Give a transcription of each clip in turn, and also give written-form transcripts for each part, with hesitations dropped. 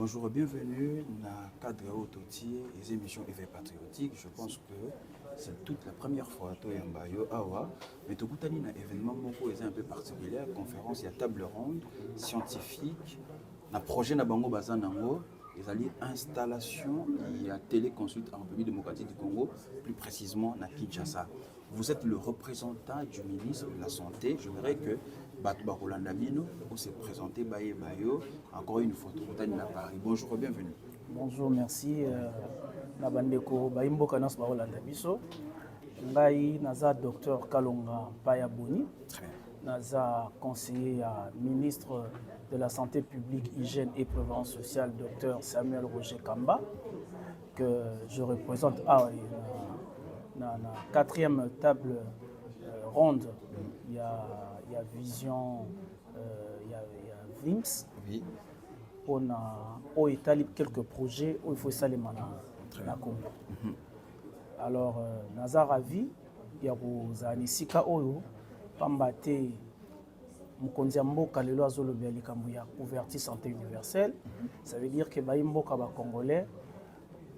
Bonjour et bienvenue dans le cadre autotier et émissions éveil patriotique. Je pense que c'est toute la première fois que Yambayo Awa, mais tout un événement est un peu particulier, conférence, il y a table ronde scientifique, un projet na bango bazanango, ils installation, il y a téléconsulte en République démocratique du Congo, plus précisément à Kinshasa. Vous êtes le représentant du ministre de la Santé. J'aimerais que Batba Rolandamino se présenter Baye Bayo, encore une fois, tout à Paris. Bonjour et bienvenue. Bonjour, merci. Nabandeko Baimbo Kanas Barolandabiso. Ngai Naza docteur Kalonga Payaboni. Naza conseiller à ministre de la Santé publique, hygiène et prévention sociale, docteur Samuel Roger Kamba, que je représente à la quatrième table ronde. Il y a Vision, il y a VIMS. Oui. On a étalé quelques projets où il faut saler la Congo. Alors, Nazar Avi, il y a des Sika Oyo, Pambate, Mukondiambo, Kalelo Azolo Bialikambuya, couverture santé universelle. Ça veut dire que Baimbo Kaba Congolais,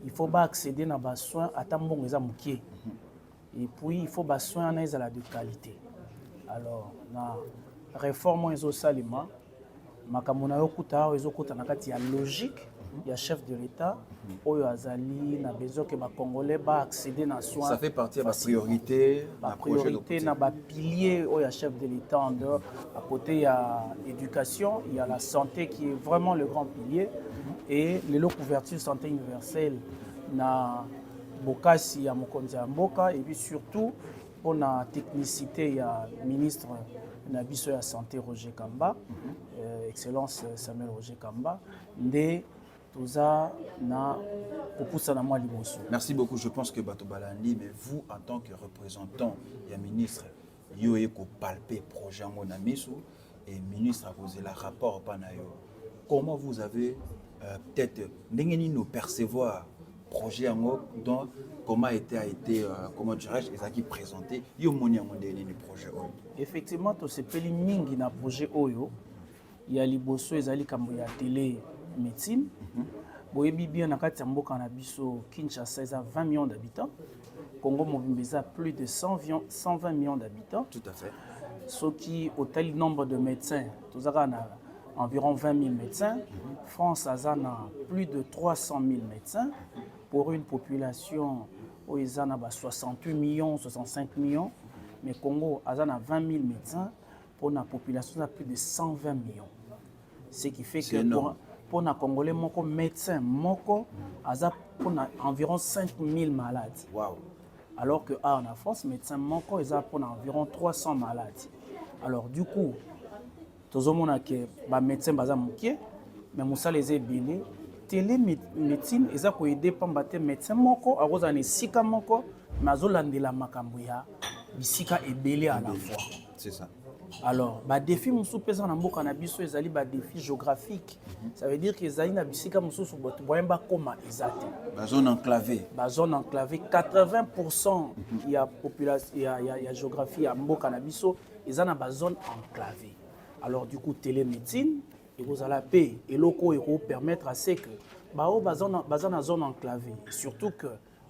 il faut pas accéder à des soins à Tambon et Zamoukier. Et puis, il faut des soins de qualité. Alors, la réforme des saliments, makamona yokuta ezokuta na kati ya logique ya chef de l'État oyo azali na besoin que ba congolais ba accéder na soins. Ça fait partie de la priorité, la priorité na ba pilier oyo ya chef de l'État en dehors. À côté il y a l'éducation, il y a la santé qui est vraiment le grand pilier et les couverture santé universelle na bokasi ya mokonzi ya mboka et puis surtout pour la technicité il y a ministre na biso ya santé Roger Kamba, excellence Samuel Roger Kamba, nde toza na popusa na mwa liboso. Merci beaucoup. Je pense que Bato Balandi, mais vous en tant que représentant et ministre, yo eko palper projet en Misu et ministre a posé le rapport panayo. Comment vous avez peut-être n'engeni nous percevoir projet en donc comment a été comment dirais-je ezaki présenté yo moni en ndeni ni projet oyo. Effectivement to sepeli mingi na projet oyo ya liboso ezali kambo ya télé médecine boyebi bien na kati ya mboka na biso Kinshasa eza 20 millions d'habitants, Congo mobimba plus de 120 millions d'habitants. Tout à fait. Ce qui au tel nombre de médecins tozaka na environ 20 000 médecins. France a plus de 300 000 médecins pour une population où ils en ont 68 millions, 65 millions. Mais Congo a 20 000 médecins pour une population de plus de 120 millions. Ce qui fait que pour les Congolais, les médecins ont environ 5 000 malades. Wow. Alors qu'en France, les médecins ont environ 300 malades. Alors du coup, tous les médecins sont mais Moussa les ébélés. Télémédecine, ils ont aidé les médecins moko, à les sika moko, mais ils ont makambuya, bisika ébélé à la fois. C'est ça. Alors, les défis moussou pesant na mboka na biso ezali ba défis géographiques. Ça veut dire que ezali na bisika moussou sur boto boyemba koma ezate. La zone enclavée. La zone enclavée, 80% il y a population, il y a géographie à mboka na biso, ils ont na zone enclavée. Alors du coup télémédecine et vous allez payer et locaux et permettre à ce que bazana zone enclavée, surtout que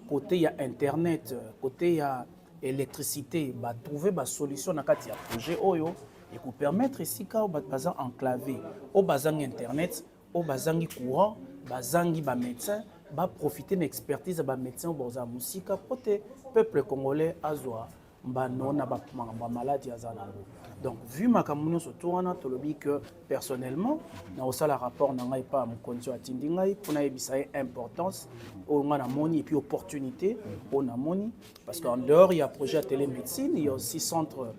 côté il y a internet, côté il y a électricité, trouver une solution dans le projet oyo et pour permettre ici ka bazan enclavé au bazan internet, au bazan courant, bazan ba médecin ba profiter de l'expertise ba médecin au musika pour le peuple congolais azwa ba non ba maladie azanango. Donc, vu ma campagne sur tout, on a dit que personnellement, dans le rapport, on n'a pas condition à Tindingaï, on a une importance, on a money et puis opportunité, on a money. Parce qu'en dehors, il y a projet à télémédecine, il y a aussi centre,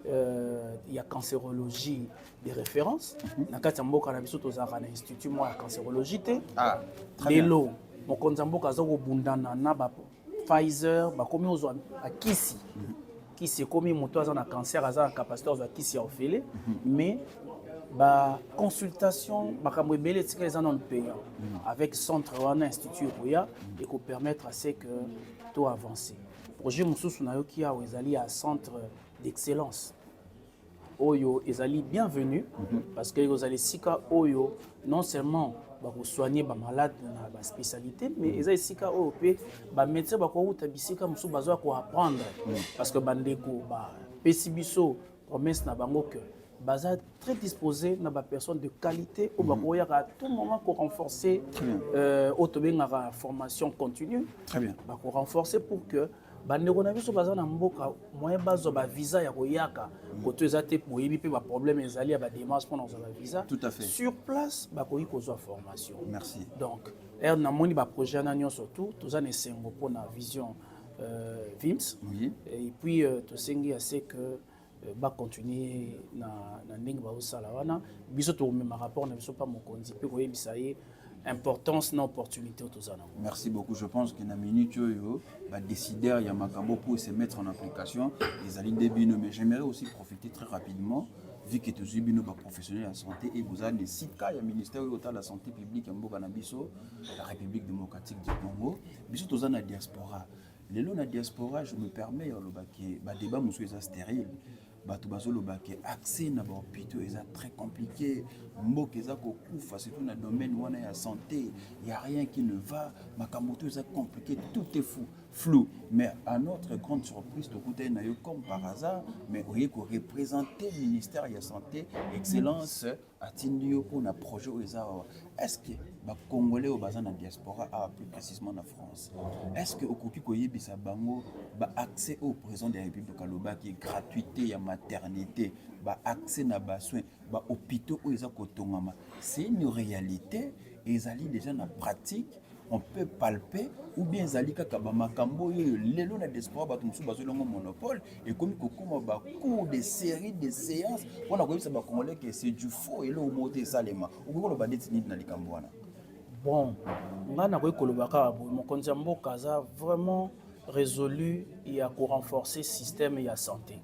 il y a cancérologie de référence. Dans le cas de Mboka, on a un institut de cancérologie. Ah, très bien. Lelo, mon Konzamboka, Pfizer, comme on a Kisi. Qui c'est comme moto a un cancer a une capacité à qui s'y offert mais ba consultation ba kamwebele tika les en payant avec centre wana institut Roya et pour permettre à ce que tout avancer projet mususu na yo ki a ezali à centre d'excellence oyo ezali bienvenue parce que vous allez sika oyo non seulement soigner les malades dans la spécialité, mais ils ont ici les médecins qui ont apprendre. Parce que les PCBISO, promesse na bango que baza très disposé na ba personne de qualité ou à tout moment pour renforcer la formation continue. Très bien. Pour renforcer pour que bandeko na biso baza na mboka moyen bazo ba visa ya koyaka koto ezate boyebi pe ba problème ezali ya ba démarche pour nos visa. Tout à fait. Sur place ba koyi kozwa formation. Merci. Donc na moni ba projet na nyon surtout toza na sengo pour na vision VIMS. Oui. Et puis to sengi assez que va continuer na ndenge ba osala wana biso to même rapport na biso pas mokonzi pe koyebisa ye importance na opportunité autozana. Merci beaucoup. Je pense que na minute yo ba décider ya makambo pour se mettre en application les alliés début mais j'aimerais aussi profiter très rapidement vu que tu es bino ba professionnel en santé et vous avez des sites cas ya ministère de la santé publique en mboka na biso la République démocratique du Congo biso tozana diaspora. Lelo na diaspora je me permets le ba débat monsieur est stérile. Bato bazolo bake accès na ba hôpitaux est très compliqué mboka eza ko kufa surtout na domaine wana ya santé il y a rien qui ne va makamboto est compliqué tout est flou mais à notre grande surprise de côté na yo comme par hasard mais vous ko représenter le ministère de la santé excellence atindio pour na projet est-ce que ba congolais au bazan na diaspora plus précisément en France est-ce que okoki koyebisa bango ba accès au président de la République kaloba qui est gratuité ya maternité ba accès na ba soins ba hôpitaux où ils kotongama c'est une réalité et ils allient déjà na pratique on peut palper ou bien zali kaka ba makambo lelo na diaspora ba tumsu bazolongo monopole et comme kokoma ba cours de série de séances on a koyebisa ba congolais que c'est du faux et le moté salema okolo ba detini na likambo wana. Bon, ngana koy kolobaka mokonzi ya mboka aza vraiment résolu et à renforcer le système et la santé.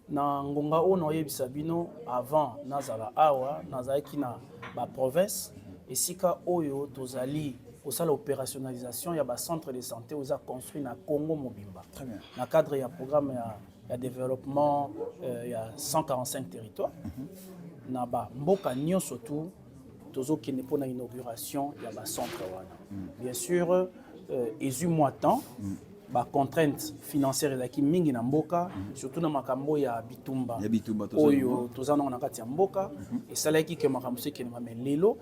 Na ngonga ono yebisa bino avant nazala awa nazaki na ba province et sika oyo tozali osala opérationnalisation ya ba centre de santé oza construit na Congo mobimba. Très bien. Na cadre ya programme ya développement ya 145 territoires. Na ba mboka nyonso tout tozo kene pour na inauguration ya ba centre wana. Bien sûr ezu moitan ba contrainte financière ezaki mingi na mboka surtout na makambo ya bitumba oyo tozana na kati ya mboka esalaki ke makambo sekene mamelelo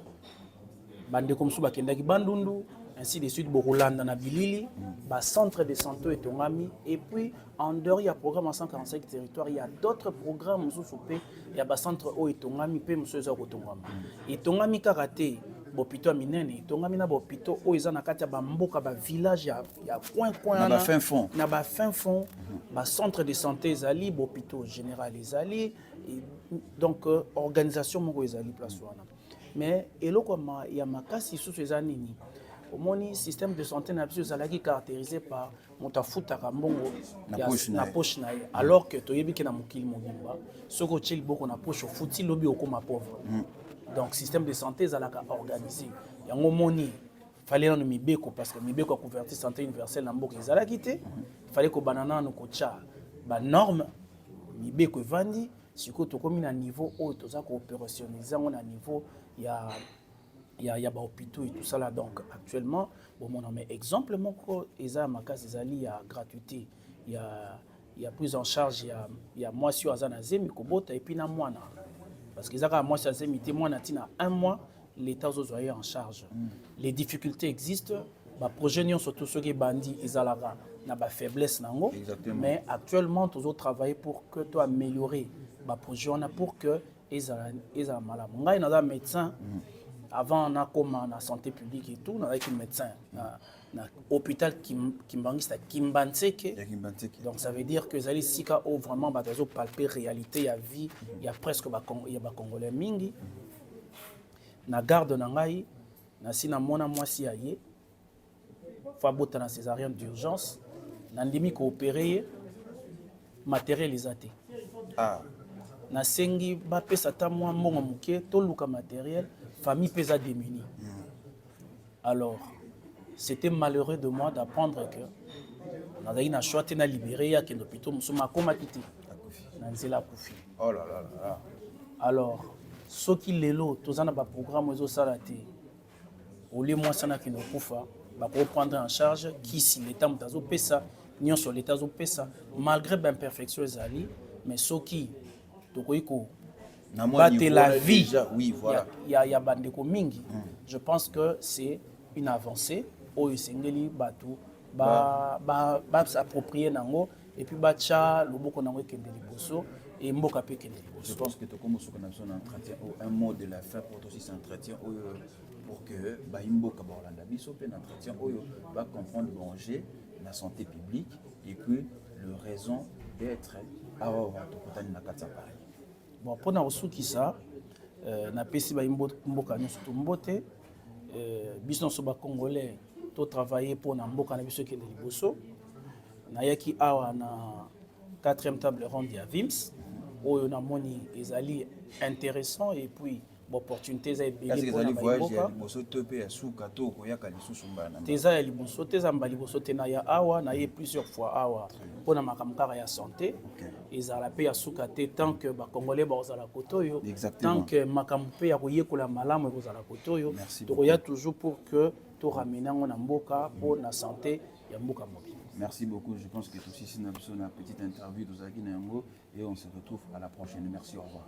bande comme so bakendaki bandundu ainsi de suite bokolanda na bilili ba centre de santé etongami et puis en dehors il y a programme en 145 territoires il y a d'autres programmes mususu pe ya ba centre o etongami pe mususu za kotongama etongami karaté bopito minene tongami na bopito o eza na kati ya bamboka ba village ya coin na ba fin fond na ba fin fond ba centre de santé ezali bopito général ezali donc organisation moko ezali place wana mais eloko ya makasi susu eza nini omoni système de santé na biso ezalaki caractérisé par motafutaka mbongo na poche na ye alors que toyebi ke na mokili mobimba soko tsheli boko na poche futi lobi okoma pauvre. Donc système de santé ezalaka organisé yango moni fallait na mibeko parce que mibeko a couverture santé universelle na mboka ezalaki te fallait ko banana no kocha ba norme mibeko evandi siko tokomi na niveau oyo toza ko opérationnaliser na niveau ya ba hôpitaux et tout ça là donc actuellement bon mon nom exemple moko eza makasi ezali ya gratuité il y a prise en charge il y a moi sur azana zemi kobota et puis na mwana parce que ça moi ça c'est moi natina un mois l'état aux en charge les difficultés existent ba projet nion surtout ceux qui bandit ezalaka na ba faiblesse nango mais actuellement toujours travailler pour que toi améliorer ba projet on a pour que ezala malamu ngai na médecin avant on a comme en santé publique et tout on avec un médecin na hôpital Kimbangista Kimbanseke. Donc ça veut dire que zali sika o vraiment batazo palper réalité ya vie il y a presque ba congolais mingi na garde na ngai na sina mona mwasi aye fa bota na césarienne d'urgence na ndimi ko opérer matériel ezate na sengi ba pesa ta mwa mbongo muke to luka matériel famille pesa démunie. Alors c'était malheureux de moi d'apprendre que on a choisi de libérer à quel hôpital nous sommes quitté nanzela kufi. Oh là là là. Alors ce qui les lot tous en a pas programme aux salaté au lieu moi sana qui nous kufa ba ko prendre en charge qui si l'état mutazo pesa nyon sur l'état zo pesa malgré l'imperfection ezali mais soki tokoiko battre la vie déjà, oui, voilà. il y a bandeko mingi je pense que c'est une avancée oyo sengeli batu ba s'approprier nango et puis bacha loboko nango kende liboso et mboka pe kende liboso. Je pense que tu commences à un entretien ou un mot de la fin pour aussi cet entretien pour que Baimboka Borlanda biso pe entretien va comprendre le danger la santé publique et que le raison d'être awa tokotani na kati pareil. Bon pour na osuki ça na pesi Baimboka nyonso to mbote biso so ba congolais to travailler pour na mboka na biso kende liboso na yaki awa na 4e table ronde ya Vims oyo na moni ezali intéressant et puis opportunité za ebele pour na voyage liboso to pe ya suka to koyaka lisusu mbana teza ya liboso teza mbali liboso te na ya awa na ye plusieurs fois awa pour na makamkara ya santé ezala pe ya suka te tant que ba congolais ba ozala kotoyo tant que makampe ya koyekola malamu kozala kotoyo to ya toujours pour que to ramener na mboka pour na santé ya mboka mobile. Merci beaucoup. Je pense que tout ici, nous avons une petite interview de Zagui Nango et on se retrouve à la prochaine. Merci, au revoir.